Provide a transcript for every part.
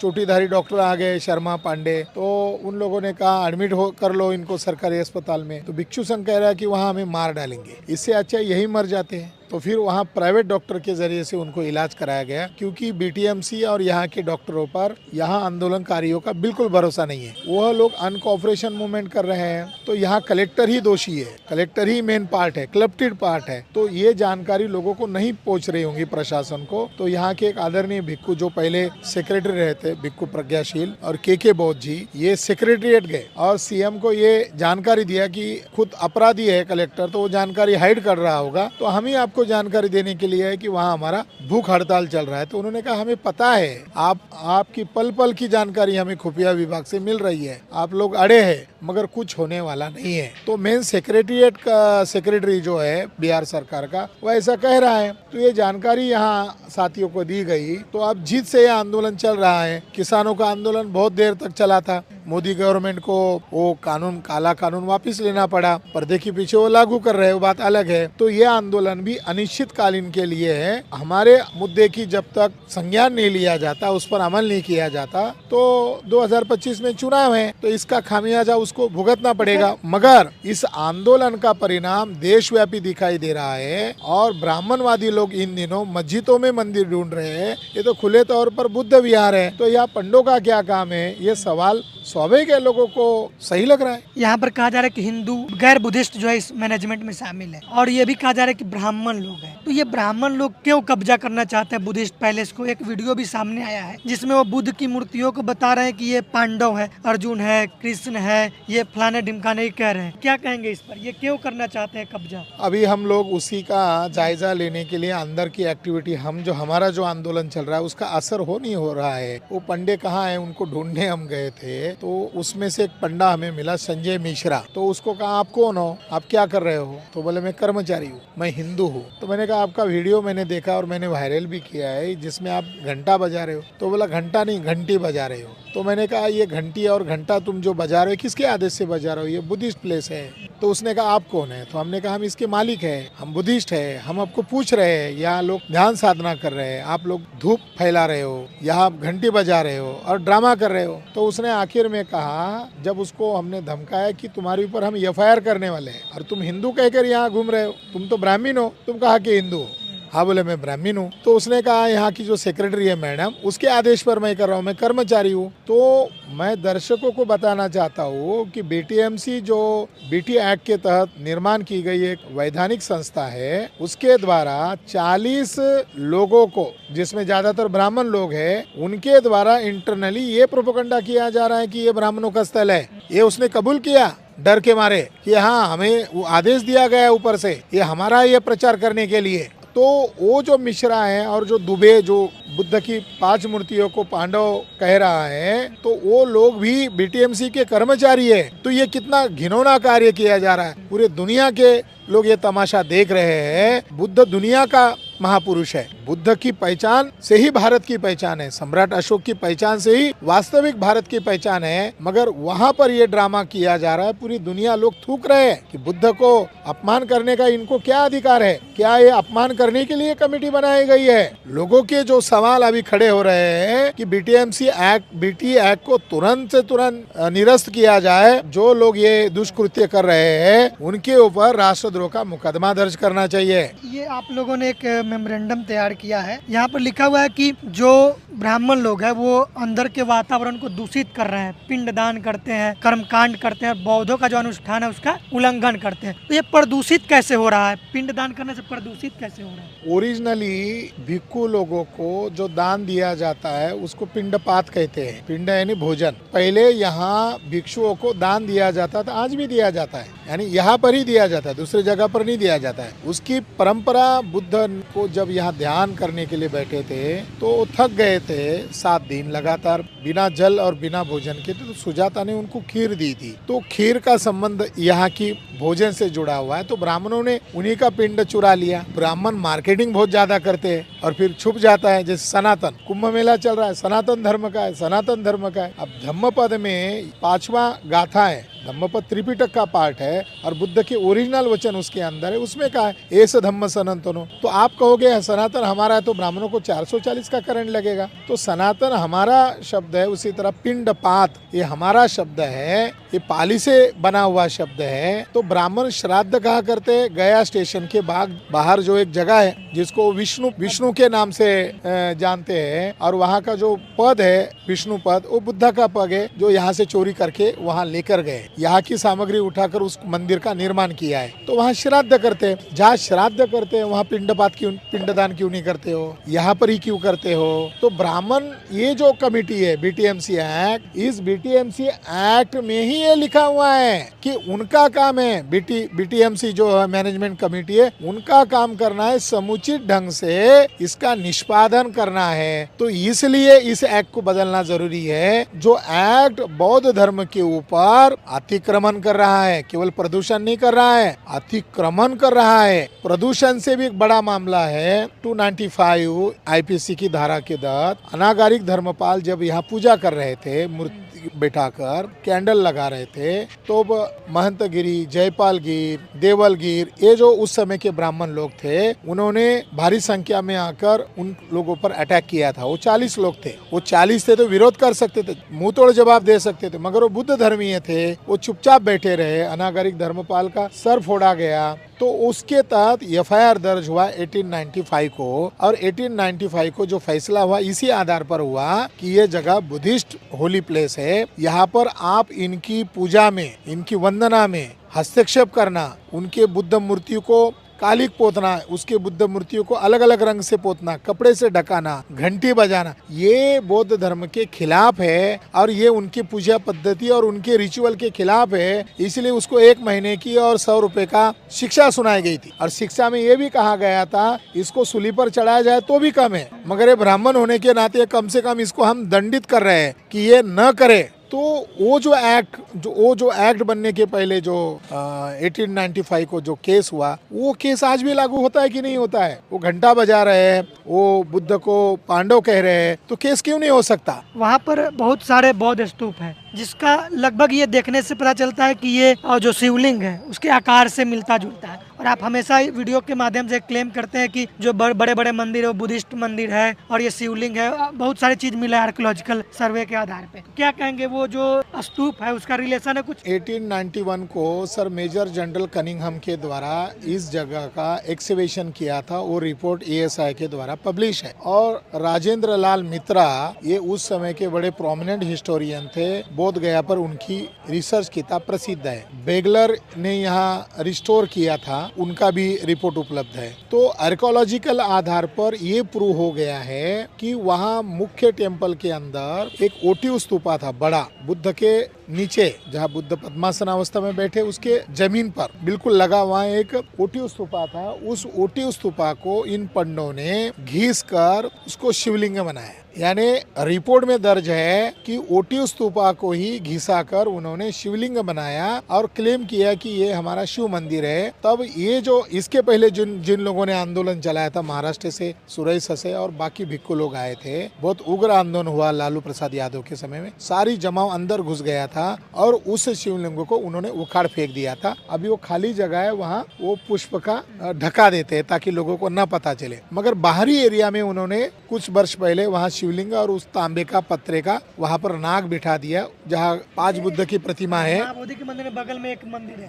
चोटीधारी doctor आ गए, शर्मा पांडे, तो उन लोगों ने कहा एडमिट हो कर लो इनको सरकारी अस्पताल में। तो भिक्षु संघ कह रहा है कि वहाँ हमें मार डालेंगे, इससे अच्छा यही मर जाते हैं। तो फिर वहाँ प्राइवेट डॉक्टर के जरिए से उनको इलाज कराया गया, क्योंकि बीटीएमसी और यहाँ के डॉक्टरों पर यहाँ आंदोलनकारियों का बिल्कुल भरोसा नहीं है। वह लोग अनकोऑपरेशन मूवमेंट कर रहे हैं, तो यहाँ कलेक्टर ही दोषी है, कलेक्टर ही मेन पार्ट है, क्लप्टेड पार्ट है। तो ये जानकारी लोगों को नहीं पहुँच रही होंगी प्रशासन को। तो यहाँ के एक आदरणीय भिक्खु जो पहले सेक्रेटरी रहे थे, भिक्खु प्रज्ञाशील और के बौद्ध जी, ये सेक्रेटरीट गए और सीएम को ये जानकारी दिया कि खुद अपराधी है कलेक्टर, तो वो जानकारी हाइड कर रहा होगा, तो हम ही आपको जानकारी देने के लिए है कि वहाँ हमारा भूख हड़ताल चल रहा है। तो उन्होंने कहा हमें पता है, आपकी पल पल की जानकारी हमें खुफिया विभाग से मिल रही है, आप लोग अड़े हैं मगर कुछ होने वाला नहीं है। तो मेन सेक्रेटरीट का सेक्रेटरी जो है बिहार सरकार का, वो ऐसा कह रहा है। तो ये जानकारी यहाँ साथियों को दी गई। तो अब जीत से ये आंदोलन चल रहा है। किसानों का आंदोलन बहुत देर तक चला था, मोदी गवर्नमेंट को वो कानून, काला कानून वापस लेना पड़ा, पर्दे के पीछे वो लागू कर रहे हैं, वो बात अलग है। तो ये आंदोलन भी अनिश्चितकालीन के लिए है। हमारे मुद्दे की जब तक संज्ञान नहीं लिया जाता, उस पर अमल नहीं किया जाता, तो 2025 में चुनाव है, तो इसका खामियाजा उसको भुगतना पड़ेगा। मगर इस आंदोलन का परिणाम देशव्यापी दिखाई दे रहा है और ब्राह्मणवादी लोग इन दिनों मस्जिदों में मंदिर ढूंढ रहे हैं। ये तो खुले तौर पर बुद्ध विहार है, तो यहाँ पंडों का क्या काम है? ये सवाल स्वाभाविक है, लोगों को सही लग रहा है। यहाँ पर कहा जा रहा है कि हिंदू गैर बुद्धिस्ट जो है इस मैनेजमेंट में शामिल है, और ये भी कहा जा रहा है कि ब्राह्मण लोग हैं। तो ये ब्राह्मण लोग क्यों कब्जा करना चाहते हैं बुद्धिस्ट पैलेस को? एक वीडियो भी सामने आया है जिसमें वो बुद्ध की मूर्तियों को बता रहे हैं कि ये पांडव है, अर्जुन है, कृष्ण है, ये फलाने ढिमकाने कह रहे हैं। क्या कहेंगे इस पर? ये क्यों करना चाहते हैं कब्जा? अभी हम लोग उसी का जायजा लेने के लिए अंदर की एक्टिविटी, हमारा जो आंदोलन चल रहा है उसका असर नहीं हो रहा है। वो पंडे कहाँ है, उनको ढूंढने हम गए थे, तो उसमें से एक पंडा हमें मिला, संजय मिश्रा। तो उसको कहा आप कौन हो, आप क्या कर रहे हो? तो बोले मैं कर्मचारी हूँ, मैं हिंदू हूँ। तो मैंने कहा आपका वीडियो मैंने देखा और मैंने वायरल भी किया है, जिसमें आप घंटा बजा रहे हो। तो बोला घंटा नहीं, घंटी बजा रहे हो। तो मैंने कहा ये घंटी और घंटा तुम जो बजा रहे हो किसके आदेश से बजा रहे हो? ये बुद्धिस्ट प्लेस है। तो उसने कहा आप कौन है? तो हमने कहा हम इसके मालिक है, हम बुद्धिस्ट है, हम आपको पूछ रहे हैं, यहाँ लोग ध्यान साधना कर रहे हैं, आप लोग धूप फैला रहे हो, यहाँ घंटी बजा रहे हो और ड्रामा कर रहे हो। तो उसने आखिर में कहा, जब उसको हमने धमकाया कि तुम्हारे ऊपर हम एफआईआर करने वाले हैं और तुम हिंदू कहकर यहाँ घूम रहे हो, तुम तो ब्राह्मण हो। तुम कहा कि हिंदू हो? हाँ बोले मैं ब्राह्मण हूँ। तो उसने कहा यहाँ की जो सेक्रेटरी है मैडम, उसके आदेश पर मैं कर रहा हूँ, मैं कर्मचारी हूँ। तो मैं दर्शकों को बताना चाहता हूँ कि बीटीएमसी जो बीटी एक्ट के तहत निर्माण की गई एक वैधानिक संस्था है, उसके द्वारा 40 लोगों को, जिसमें ज्यादातर ब्राह्मण लोग हैं, उनके द्वारा इंटरनली ये प्रोपेगेंडा किया जा रहा है कि ये ब्राह्मणों का स्थल है। ये उसने कबूल किया डर के मारे कि हाँ हमें वो आदेश दिया गया है ऊपर से, ये हमारा ये प्रचार करने के लिए। तो वो जो मिश्रा है और जो दुबे, जो बुद्ध की 5 मूर्तियों को पांडव कह रहा है, तो वो लोग भी बीटीएमसी के कर्मचारी है। तो ये कितना घिनौना कार्य किया जा रहा है। पूरे दुनिया के लोग ये तमाशा देख रहे हैं। बुद्ध दुनिया का महापुरुष है, बुद्ध की पहचान से ही भारत की पहचान है, सम्राट अशोक की पहचान से ही वास्तविक भारत की पहचान है। मगर वहाँ पर ये ड्रामा किया जा रहा है, पूरी दुनिया लोग थूक रहे हैं कि बुद्ध को अपमान करने का इनको क्या अधिकार है? क्या ये अपमान करने के लिए कमेटी बनाई गई है? लोगों के जो सवाल अभी खड़े हो रहे हैं कि बीटीएमसी एक्ट, बीटी एक्ट को तुरंत से तुरंत निरस्त किया जाए। जो लोग ये दुष्कृत्य कर रहे हैं उनके ऊपर राष्ट्रद्रोह का मुकदमा दर्ज करना चाहिए। ये आप लोगों ने एक मेमोरेंडम तैयार किया है, यहाँ पर लिखा हुआ है कि जो ब्राह्मण लोग हैं वो अंदर के वातावरण को दूषित कर रहे हैं, पिंडदान करते हैं, कर्मकांड करते हैं, बौद्धों का जो अनुष्ठान है उसका उल्लंघन करते हैं। तो ये प्रदूषित कैसे हो रहा है? पिंडदान करने से प्रदूषित कैसे हो रहा है? ओरिजिनली भिक्खु लोगों को जो दान दिया जाता है उसको पिंडपात कहते हैं। पिंड यानी भोजन। पहले यहाँ भिक्षुओं को दान दिया जाता था, आज भी दिया जाता है, यानी यहाँ पर ही दिया जाता है, दूसरी जगह पर नहीं दिया जाता है। उसकी परंपरा, बुद्ध को जब यहाँ ध्यान करने के लिए बैठे थे तो थक गए थे 7 दिन लगातार बिना जल और बिना भोजन के। तो सुजाता ने उनको खीर दी थी। तो खीर का संबंध यहाँ की भोजन से जुड़ा हुआ है, तो ब्राह्मणों ने उन्हीं का पिंड चुरा लिया। ब्राह्मण मार्केटिंग बहुत ज्यादा करते हैं और फिर छुप जाता है। जैसे सनातन कुंभ मेला चल रहा है, सनातन धर्म का है, सनातन धर्म का है। अब धम्मपद में 5वां गाथा है, धम्मपद त्रिपिटक का पार्ट है और बुद्ध के ओरिजिनल वचन उसके अंदर है। उसमें कहा है एस धम्म सनातनो। तो आप कहोगे सनातन हमारा है तो ब्राह्मणों को 440 का करंट लगेगा। तो सनातन हमारा शब्द है, उसी तरह पिंड पात ये हमारा शब्द है, ये पाली से बना हुआ शब्द है। तो ब्राह्मण श्राद्ध कहा करते गया स्टेशन के बाहर जो एक जगह है जिसको विष्णु के नाम से जानते हैं, और वहाँ का जो पद है विष्णु पद, वो बुद्ध का पद है जो यहाँ से चोरी करके वहाँ लेकर गए, यहाँ की सामग्री उठाकर उस मंदिर का निर्माण किया है। तो वहाँ श्राद्ध करते हैं। जहाँ श्राद्ध करते हैं वहाँ पिंडदान क्यों नहीं करते हो, यहाँ पर ही क्यों करते हो? तो ब्राह्मण ये जो कमेटी है बीटीएमसी एक्ट, इस बीटीएमसी एक्ट में ही ये लिखा हुआ है कि उनका काम है, बीटीएमसी जो मैनेजमेंट कमेटी है उनका काम करना है, समुचित ढंग से इसका निष्पादन करना है। तो इसलिए इस एक्ट को बदलना जरूरी है। जो एक्ट बौद्ध धर्म के ऊपर अतिक्रमण कर रहा है, केवल प्रदूषण नहीं कर रहा है, अतिक्रमण कर रहा है। प्रदूषण से भी एक बड़ा मामला है। 295 आईपीसी की धारा के तहत अनागारिक धर्मपाल जब यहाँ पूजा कर रहे थे, मूर्ति बैठाकर कैंडल लगा रहे थे, तो महंत गिरी, जयपाल गिर, देवल गिर, ये जो उस समय के ब्राह्मण लोग थे, उन्होंने भारी संख्या में आकर उन लोगों पर अटैक किया था। वो 40 लोग थे। वो 40 थे तो विरोध कर सकते थे, मुंह तोड़ जवाब दे सकते थे, मगर वो बुद्ध धर्मीय थे, वो चुपचाप बैठे रहे। अनागारिक धर्मपाल का सर फोड़ा गया। तो उसके तहत एफआईआर दर्ज हुआ 1895 को, और 1895 को जो फैसला हुआ इसी आधार पर हुआ कि ये जगह बुद्धिस्ट होली प्लेस है, यहाँ पर आप इनकी पूजा में, इनकी वंदना में हस्तक्षेप करना, उनके बुद्ध मूर्तियों को कालिक पोतना, उसके बुद्ध मूर्तियों को अलग अलग रंग से पोतना, कपड़े से ढकाना, घंटी बजाना, ये बौद्ध धर्म के खिलाफ है और ये उनकी पूजा पद्धति और उनके रिचुअल के खिलाफ है। इसलिए उसको 1 महीने की और 100 रुपए का शिक्षा सुनाई गई थी। और शिक्षा में ये भी कहा गया था इसको सूली पर चढ़ाया जाए तो भी कम है, मगर ये ब्राह्मण होने के नाते कम से कम इसको हम दंडित कर रहे हैं कि ये न करे। तो वो जो एक्ट बनने के पहले जो 1895 को जो केस हुआ, वो केस आज भी लागू होता है कि नहीं होता है? वो घंटा बजा रहे हैं, वो बुद्ध को पांडव कह रहे हैं, तो केस क्यों नहीं हो सकता? वहाँ पर बहुत सारे बौद्ध स्तूप हैं जिसका लगभग ये देखने से पता चलता है कि ये जो शिवलिंग है उसके आकार से मिलता जुलता है। और आप हमेशा वीडियो के माध्यम से क्लेम करते हैं कि जो बड़े बड़े मंदिर है वो बुद्धिस्ट मंदिर है और ये शिवलिंग है, बहुत सारी चीज मिला है आर्कियोलॉजिकल सर्वे के आधार पे। क्या कहेंगे, वो जो स्तूप है उसका रिलेशन है कुछ? 1891 को सर मेजर जनरल कनिंघम के द्वारा इस जगह का एक्सकवेशन किया था, वो रिपोर्ट एएसआई के द्वारा पब्लिश है। और राजेंद्र लाल मित्रा ये उस समय के बड़े प्रोमिनेंट हिस्टोरियन थे, बोध गया पर उनकी रिसर्च किताब प्रसिद्ध है। बेगलर ने यहाँ रिस्टोर किया था, उनका भी रिपोर्ट उपलब्ध है। तो आर्कियोलॉजिकल आधार पर ये प्रूव हो गया है कि वहाँ मुख्य टेम्पल के अंदर एक ओटी स्तूपा था बड़ा, बुद्ध के नीचे जहाँ बुद्ध पद्मासन अवस्था में बैठे उसके जमीन पर बिल्कुल लगा हुआ एक ओटी स्तूपा था। उस ओटी स्तूपा को इन पंडों ने घिस कर उसको शिवलिंग बनाया। यानी रिपोर्ट में दर्ज है कि ओटी स्तूपा को ही घिसा कर उन्होंने शिवलिंग बनाया और क्लेम किया कि ये हमारा शिव मंदिर है। तब ये जो इसके पहले जिन लोगों ने आंदोलन चलाया था, महाराष्ट्र से सुरेश से और बाकी भिक्खु लोग आए थे, बहुत उग्र आंदोलन हुआ लालू प्रसाद यादव के समय में, सारी जमाव अंदर घुस गया था और उस शिवलिंग को उन्होंने उखाड़ फेंक दिया था। अभी वो खाली जगह है, वहाँ वो पुष्प का ढका देते हैं ताकि लोगों को न पता चले। मगर बाहरी एरिया में उन्होंने कुछ वर्ष पहले वहाँ शिवलिंग और उस तांबे का पत्रे का वहाँ पर नाग बिठा दिया, जहाँ 5 बुद्ध की प्रतिमा है। महाबोधि के मंदिर बगल में एक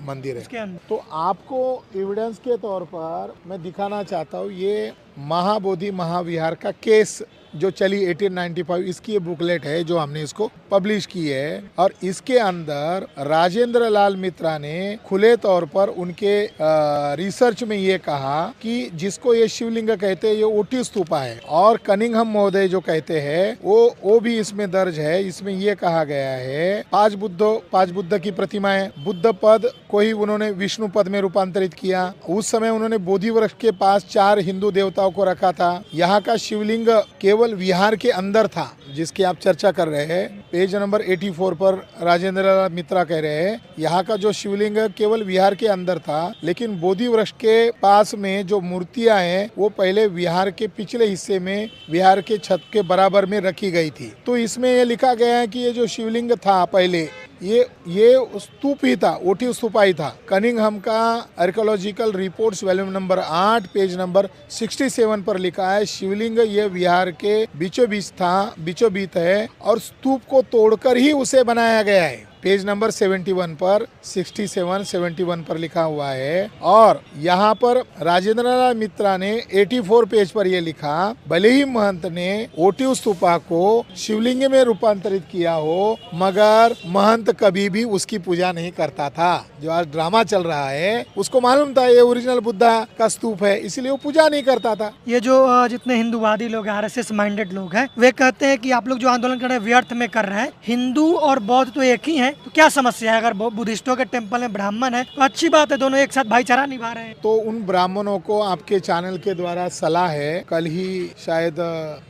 मंदिर है। तो आपको एविडेंस के तौर पर मैं दिखाना चाहता हूँ, ये महाबोधि महाविहार का केस जो चली 1895, इसकी ये बुकलेट है जो हमने इसको पब्लिश की है। और इसके अंदर राजेंद्र लाल मित्रा ने खुले तौर पर उनके रिसर्च में ये कहा कि जिसको ये शिवलिंग कहते हैं ये ओटी स्तूपा है, और कनिंघम महोदय जो कहते हैं वो भी इसमें दर्ज है। इसमें ये कहा गया है 5 बुद्ध की प्रतिमाएं, बुद्ध पद को ही उन्होंने विष्णु पद में रूपांतरित किया। उस समय उन्होंने बोधि वृक्ष के पास 4 हिंदू देवताओं को रखा था। यहाँ का शिवलिंग केवल केवल विहार के अंदर था, जिसकी आप चर्चा कर रहे हैं। पेज नंबर 84 पर राजेंद्र मित्रा कह रहे हैं यहाँ का जो शिवलिंग केवल विहार के अंदर था, लेकिन बोधि वृक्ष के पास में जो मूर्तियां हैं वो पहले विहार के पिछले हिस्से में विहार के छत के बराबर में रखी गई थी। तो इसमें ये लिखा गया है कि ये जो शिवलिंग था पहले ये स्तूप ही था, ओटी स्तूपा ही था। कनिंघम का archaeological reports volume number 8 page number 67 पर लिखा है शिवलिंग ये विहार के बीचों बीच है और स्तूप को तोड़कर ही उसे बनाया गया है। पेज नंबर 71 पर 71 पर लिखा हुआ है। और यहाँ पर राजेंद्र मित्रा ने 84 पेज पर यह लिखा, भले ही महंत ने ओटी स्तूपा को शिवलिंग में रूपांतरित किया हो, मगर महंत कभी भी उसकी पूजा नहीं करता था। जो आज ड्रामा चल रहा है उसको मालूम था ये ओरिजिनल बुद्धा का स्तूप है, इसलिए वो पूजा नहीं करता था। ये जो जितने हिंदूवादी लोग हैं, आरएसएस माइंडेड लोग हैं, वे कहते हैं कि आप लोग जो आंदोलन कर रहे हैं व्यर्थ में कर रहे हैं। हिंदू और बौद्ध तो एक ही हैं, तो क्या समस्या है? अगर बुद्धिस्टों के टेम्पल में ब्राह्मण है तो अच्छी बात है, दोनों एक साथ भाईचारा निभा रहे हैं। तो उन ब्राह्मणों को आपके चैनल के द्वारा सलाह है, कल ही शायद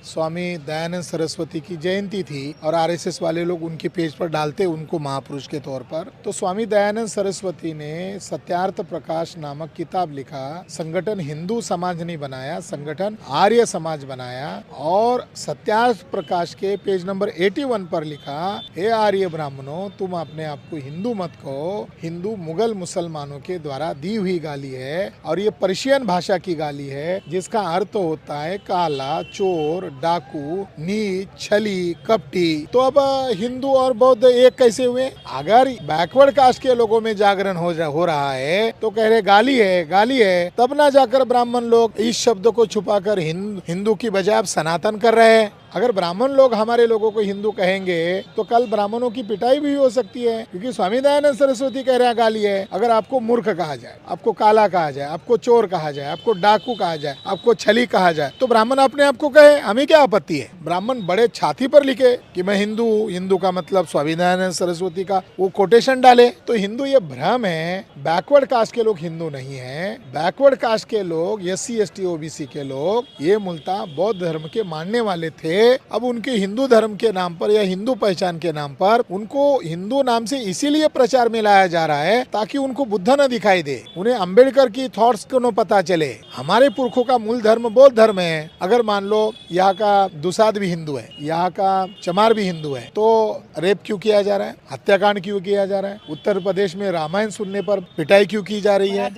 स्वामी दयानंद सरस्वती की जयंती थी और आरएसएस वाले लोग उनके पेज पर डालते उनको महापुरुष के तौर पर। तो स्वामी दयानंद सरस्वती ने सत्यार्थ प्रकाश नामक किताब लिखा। संगठन हिंदू समाज नहीं बनाया, संगठन आर्य समाज बनाया। और सत्यार्थ प्रकाश के पेज नंबर 81 पर लिखा, हे आर्य ब्राह्मणों, तुम अपने आप को हिंदू मत कहो, हिंदू मुगल मुसलमानों के द्वारा दी हुई गाली है और ये पर्शियन भाषा की गाली है, जिसका अर्थ होता है काला, चोर, डाकू, नीच, छली, कपटी। तो अब हिंदू और बौद्ध एक कैसे हुए? अगर बैकवर्ड कास्ट के लोगों में जागरण हो रहा है तो कह रहे गाली है, तब ना जाकर ब्राह्मण लोग इस शब्द को छुपाकर हिंदू की बजाय अब सनातन कर रहे हैं। अगर ब्राह्मण लोग हमारे लोगों को हिंदू कहेंगे तो कल ब्राह्मणों की पिटाई भी हो सकती है, क्योंकि स्वामी दयानंद सरस्वती कह रहे हैं गाली है। अगर आपको मूर्ख कहा जाए, आपको काला कहा जाए, आपको चोर कहा जाए, आपको डाकू कहा जाए, आपको छली कहा जाए, तो ब्राह्मण अपने आप को कहे, हमें क्या आपत्ति है? ब्राह्मण बड़े छाती पर लिखे कि मैं हिंदू का मतलब स्वामी दयानंद सरस्वती का वो कोटेशन डाले। तो हिंदू ये भ्रम है। बैकवर्ड कास्ट के लोग हिंदू नहीं है। बैकवर्ड कास्ट के लोग, SC ST OBC के लोग, ये मूलतः बौद्ध धर्म के मानने वाले थे। अब उनके हिंदू धर्म के नाम पर या हिंदू पहचान के नाम पर उनको हिंदू नाम से इसीलिए प्रचार में लाया जा रहा है ताकि उनको बुद्ध न दिखाई दे, उन्हें अंबेडकर की थॉट्स को न पता चले। हमारे पुरखों का मूल धर्म बौद्ध धर्म है। अगर मान लो यहाँ का दुसाद भी हिंदू है, यहाँ का चमार भी हिंदू है, तो रेप क्यों किया जा रहा है? हत्याकांड क्यों किया जा रहा है? उत्तर प्रदेश में रामायण सुनने पर पिटाई क्यों की जा रही है?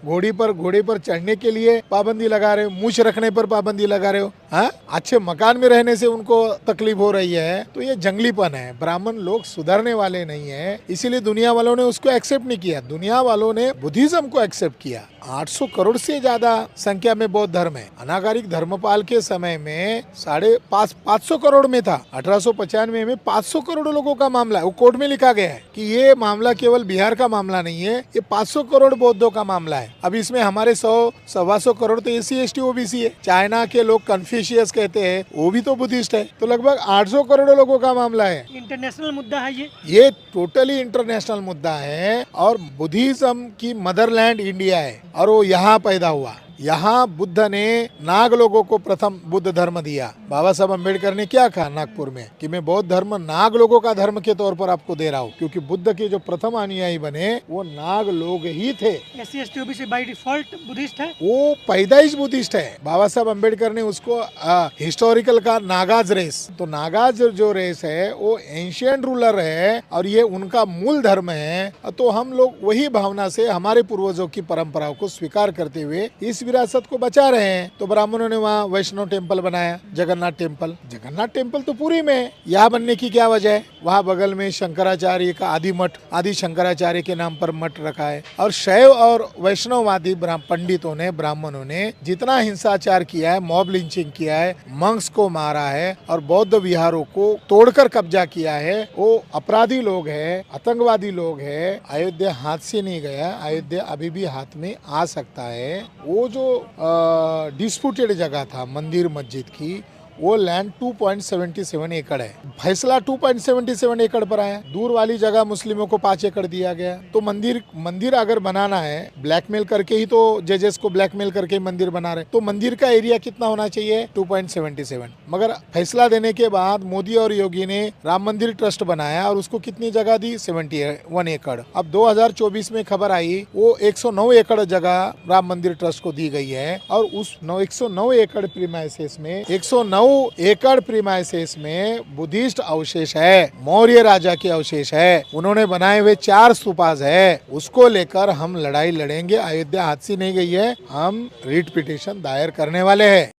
घोड़े पर चढ़ने के लिए पाबंदी लगा रहे हो, मूछ रखने पर पाबंदी लगा रहे हो। हाँ, अच्छे मकान में रहने से उनको तकलीफ हो रही है। तो ये जंगलीपन है। ब्राह्मण लोग सुधरने वाले नहीं है, इसीलिए दुनिया वालों ने उसको एक्सेप्ट नहीं किया। दुनिया वालों ने बुद्धिज्म को एक्सेप्ट किया। 800 करोड़ से ज्यादा संख्या में बौद्ध धर्म है। अनागारिक धर्मपाल के समय में 550 करोड़ में था। 1895 में 500 करोड़ लोगों का मामला है। वो कोर्ट में लिखा गया है कि ये मामला केवल बिहार का मामला नहीं है, ये 500 करोड़ बौद्धों का मामला है। अब इसमें हमारे 100-125 करोड़ तो SC ST OBC है। चाइना के लोग कन्फ्यूशियस कहते हैं, वो भी तो बुद्धिस्ट है। तो लगभग 800 करोड़ लोगों का मामला है। इंटरनेशनल मुद्दा है ये टोटली इंटरनेशनल मुद्दा है। और बुद्धिज्म की मदरलैंड इंडिया है और वो यहाँ पैदा हुआ। यहाँ बुद्ध ने नाग लोगों को प्रथम बुद्ध धर्म दिया। बाबा साहब अम्बेडकर ने क्या कहा नागपुर में कि मैं बौद्ध धर्म नाग लोगों का धर्म के तौर पर आपको दे रहा हूँ, क्योंकि बुद्ध के जो प्रथम अनुयायी बने वो नाग लोग ही थे। SC ST OBC by default Buddhist है, वो पैदाइश बुद्धिस्ट है। बाबा साहब अम्बेडकर ने उसको हिस्टोरिकल का नागाज रेस। तो नागाज जो रेस है वो एंशियंट रूलर है और ये उनका मूल धर्म है। तो हम लोग वही भावना से हमारे पूर्वजों की परंपराओं को स्वीकार करते हुए इस विरासत को बचा रहे हैं। तो ब्राह्मणों ने वहाँ वैष्णव टेम्पल बनाया, जगन्नाथ टेम्पल तो पूरी में। यहाँ बनने की क्या वजह है? वहाँ बगल में शंकराचार्य का आदि शंकराचार्य के नाम पर मठ रखा है। और शैव और वैष्णववादी पंडितों ने, ब्राह्मणों ने जितना हिंसाचार किया है, मॉब लिंचिंग किया है, मंक्स को मारा है और बौद्ध विहारों को तोड़कर कब्जा किया है, वो अपराधी लोग है, आतंकवादी लोग है। अयोध्या हाथ से नहीं गया, अयोध्या अभी भी हाथ में आ सकता है। वो जो डिस्प्यूटेड जगह था मंदिर मस्जिद की, वो लैंड 2.77 एकड़ है। फैसला 2.77 एकड़ पर आया। दूर वाली जगह मुस्लिमों को 5 एकड़ दिया गया। तो मंदिर अगर बनाना है, ब्लैकमेल करके ही तो जजेस को ब्लैकमेल करके ही मंदिर बना रहे, तो मंदिर का एरिया कितना होना चाहिए? 2.77। मगर फैसला देने के बाद मोदी और योगी ने राम मंदिर ट्रस्ट बनाया और उसको कितनी जगह दी? 71 एकड़। अब 2024 में खबर आई वो 109 एकड़ जगह राम मंदिर ट्रस्ट को दी गई है और उस 109 एकड़ प्रीमाइसेस में 109 एकड़ प्रीमाइसेस में बुद्धिस्ट अवशेष है, मौर्य राजा के अवशेष है, उन्होंने बनाए हुए 4 स्तूपास है। उसको लेकर हम लड़ाई लड़ेंगे। अयोध्या हाथ से नहीं गई है, हम रीट पिटीशन दायर करने वाले हैं।